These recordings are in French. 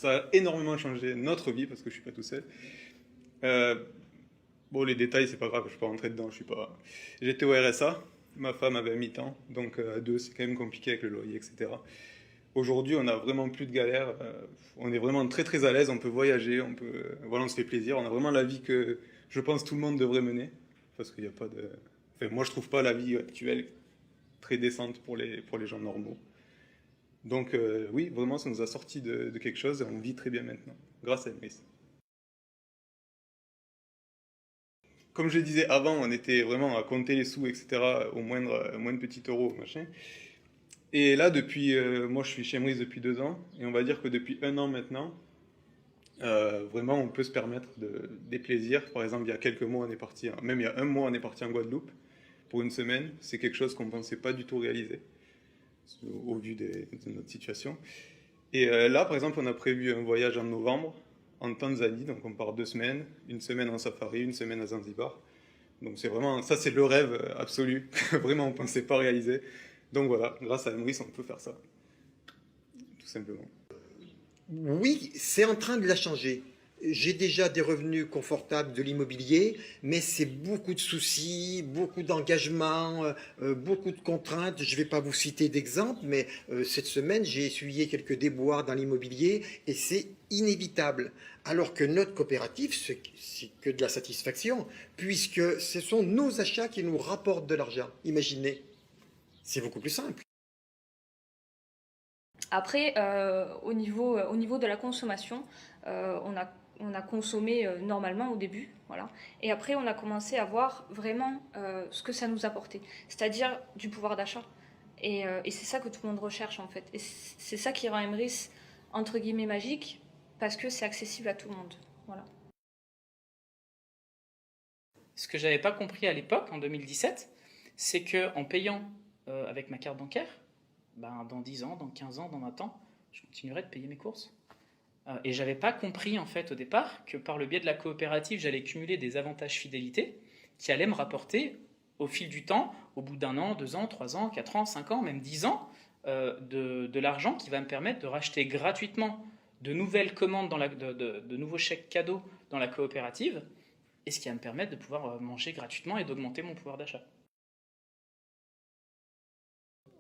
ça a énormément changé notre vie parce que je suis pas tout seul. Euh, bon, les détails, c'est pas grave, je suis pas rentrer dedans. Je suis pas. J'étais au RSA, ma femme avait mis temps, donc à deux, c'est quand même compliqué avec le loyer, etc. Aujourd'hui, on a vraiment plus de galères. On est vraiment très très à l'aise. On peut voyager, voilà, on se fait plaisir. On a vraiment la vie que je pense tout le monde devrait mener, parce qu'il n'y a pas de. Enfin, moi, je trouve pas la vie actuelle très décente pour les gens normaux. Donc oui, vraiment, ça nous a sorti de quelque chose et on vit très bien maintenant, grâce à Emrys. Comme je disais avant, on était vraiment à compter les sous, etc., au moindre petit euro, machin. Et là, moi je suis chez Emrys depuis 2 ans, et on va dire que depuis un an maintenant, vraiment on peut se permettre des plaisirs. Par exemple, il y a quelques mois, on est parti, même il y a un mois, on est parti en Guadeloupe pour une semaine. C'est quelque chose qu'on ne pensait pas du tout réaliser, au vu de notre situation. Et là, par exemple, on a prévu un voyage en novembre en Tanzanie, donc on part 2 semaines, une semaine en safari, une semaine à Zanzibar. Donc c'est vraiment, ça c'est le rêve absolu, que vraiment on ne pensait pas réaliser. Donc voilà, grâce à Emrys, on peut faire ça, tout simplement. Oui, c'est en train de la changer. J'ai déjà des revenus confortables de l'immobilier, mais c'est beaucoup de soucis, beaucoup d'engagements, beaucoup de contraintes. Je ne vais pas vous citer d'exemples, mais cette semaine, j'ai essuyé quelques déboires dans l'immobilier et c'est inévitable. Alors que notre coopérative, c'est que de la satisfaction, puisque ce sont nos achats qui nous rapportent de l'argent. Imaginez, c'est beaucoup plus simple. Après, au niveau de la consommation, on a consommé normalement au début, voilà. Et après, on a commencé à voir vraiment ce que ça nous apportait, c'est-à-dire du pouvoir d'achat. Et c'est ça que tout le monde recherche en fait. Et c'est ça qui rend Emrys entre guillemets magique, parce que c'est accessible à tout le monde, voilà. Ce que j'avais pas compris à l'époque, en 2017, c'est que en payant avec ma carte bancaire, ben, dans 10 ans, dans 15 ans, dans 20 ans, je continuerai de payer mes courses. Et j'avais pas compris en fait au départ que par le biais de la coopérative, j'allais cumuler des avantages fidélité qui allaient me rapporter au fil du temps, au bout d'un an, 2 ans, 3 ans, 4 ans, 5 ans, même 10 ans, de l'argent qui va me permettre de racheter gratuitement de nouvelles commandes, de nouveaux chèques cadeaux dans la coopérative, et ce qui va me permettre de pouvoir manger gratuitement et d'augmenter mon pouvoir d'achat.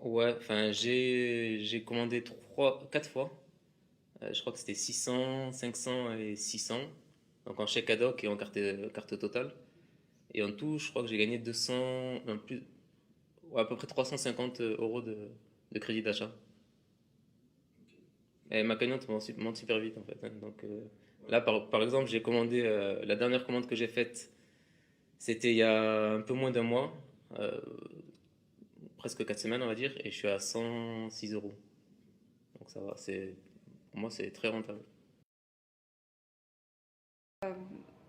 Ouais, enfin, j'ai commandé 4 fois. Je crois que c'était 600, 500 et 600. Donc en chèque ad hoc et en carte totale. Et en tout, je crois que j'ai gagné 200, non, plus, ouais, à peu près 350 euros de crédit d'achat. Et ma cagnotte monte super vite en fait, hein. Donc là, par exemple, j'ai commandé, la dernière commande que j'ai faite, c'était il y a un peu moins d'un mois, euh, presque 4 semaines on va dire, et je suis à 106 euros. Donc ça va, pour moi c'est très rentable.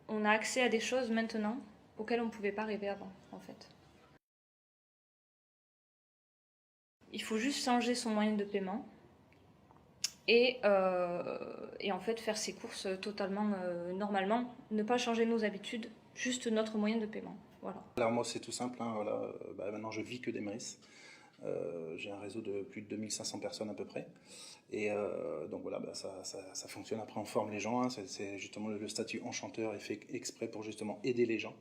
On a accès à des choses maintenant auxquelles on ne pouvait pas rêver avant, en fait. Il faut juste changer son moyen de paiement et en fait faire ses courses totalement normalement, ne pas changer nos habitudes, juste notre moyen de paiement. Voilà. Alors moi c'est tout simple, hein, voilà. Maintenant je vis que d'Emrys. J'ai un réseau de plus de 2500 personnes à peu près. Et donc voilà, ça fonctionne. Après on forme les gens, hein. C'est justement le statut enchanteur est fait exprès pour justement aider les gens,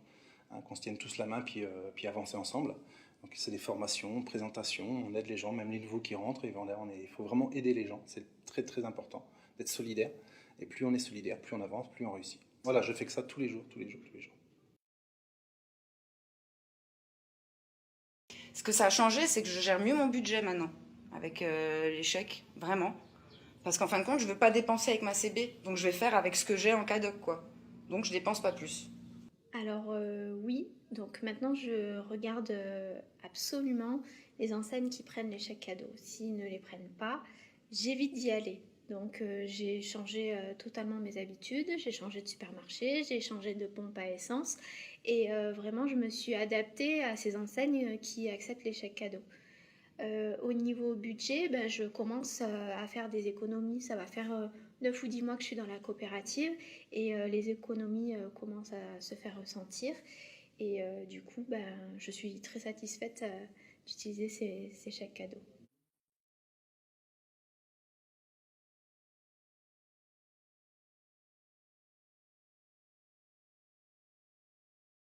hein, qu'on se tienne tous la main puis avancer ensemble. Donc c'est des formations, présentations, on aide les gens, même les nouveaux qui rentrent. Il faut vraiment aider les gens, c'est très très important d'être solidaire. Et plus on est solidaire, plus on avance, plus on réussit. Voilà, je fais que ça tous les jours, tous les jours, tous les jours. Ce que ça a changé, c'est que je gère mieux mon budget maintenant, avec les chèques, vraiment. Parce qu'en fin de compte, je ne veux pas dépenser avec ma CB, donc je vais faire avec ce que j'ai en cadoc, quoi. Donc je dépense pas plus. Alors oui, donc maintenant je regarde absolument les enseignes qui prennent les chèques cadeaux. S'ils ne les prennent pas, j'évite d'y aller. Donc j'ai changé totalement mes habitudes, j'ai changé de supermarché, j'ai changé de pompe à essence et vraiment je me suis adaptée à ces enseignes qui acceptent les chèques cadeaux. Au niveau budget, ben, je commence à faire des économies. Ça va faire 9 ou 10 mois que je suis dans la coopérative et les économies commencent à se faire ressentir. Et du coup, ben, je suis très satisfaite d'utiliser ces chèques cadeaux.